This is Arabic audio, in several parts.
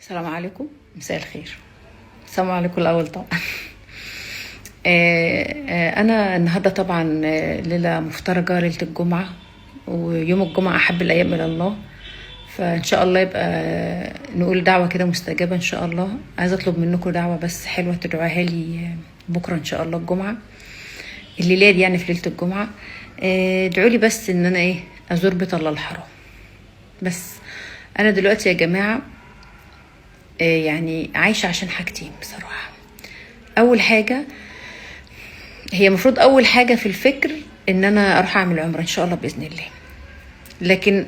السلام عليكم، مساء الخير. السلام عليكم الاول طبعا. انا النهارده طبعا ليله مفترجه، ليله الجمعه، ويوم الجمعه احب الايام الى الله. فان شاء الله يبقى نقول دعوه كده مستجابه ان شاء الله. عايزه اطلب منكم دعوه بس حلوه تدعوها لي بكره ان شاء الله الجمعه، الليله دي يعني في ليله الجمعه. ادعوا لي بس ان انا ازور بيت الله الحرام. بس انا دلوقتي يا جماعه يعني عايشه عشان حاجتين بصراحه. اول حاجه، هي المفروض اول حاجه في الفكر ان انا اروح اعمل عمره ان شاء الله باذن الله. لكن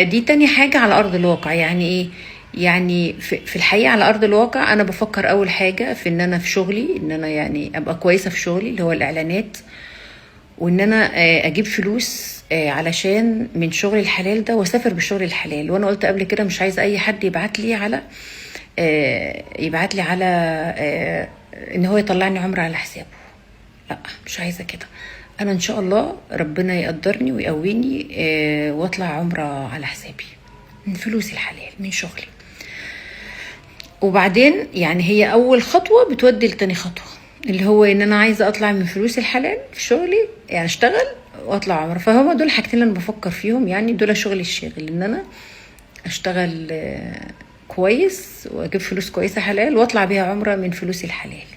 دي تاني حاجه على ارض الواقع. يعني ايه؟ يعني في الحقيقه على ارض الواقع انا بفكر اول حاجه في ان انا في شغلي، ان انا يعني ابقى كويسه في شغلي اللي هو الاعلانات، وان انا اجيب فلوس علشان من شغل الحلال ده واسافر بالشغل الحلال. وانا قلت قبل كده مش عايزه اي حد يبعت لي على ان هو يطلعني عمره على حسابه. لا، مش عايزه كده. انا ان شاء الله ربنا يقدرني ويقويني واطلع عمره على حسابي من فلوسي الحلال من شغلي. وبعدين يعني هي اول خطوه بتودي لتاني خطوه، اللي هو ان انا عايزه اطلع من فلوسي الحلال في شغلي، يعني اشتغل واطلع عمره. فهم دول الحاجتين اللي انا بفكر فيهم، يعني دول شغلي الشاغل، ان انا اشتغل كويس واجيب فلوس كويسه حلال واطلع بيها عمره من فلوسي الحلال.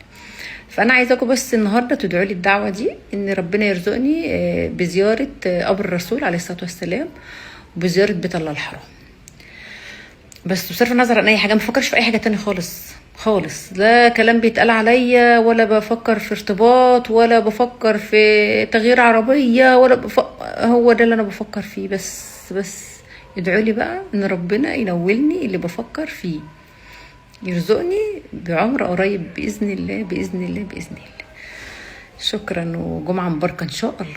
فانا عايزاكم بس النهارده تدعوا لي الدعوه دي، ان ربنا يرزقني بزياره قبر الرسول عليه الصلاه والسلام، وبزياره بيت الله الحرام. بس بصرف النظر عن اي حاجه، ما بفكرش في اي حاجه تاني خالص خالص. لا كلام بيتقال عليا، ولا بفكر في ارتباط، ولا بفكر في تغيير عربيه، هو ده اللي انا بفكر فيه. بس ادعوا لي بقى ان ربنا ينولني اللي بفكر فيه، يرزقني بعمر قريب باذن الله باذن الله باذن الله. شكرا، وجمعه مباركه ان شاء الله.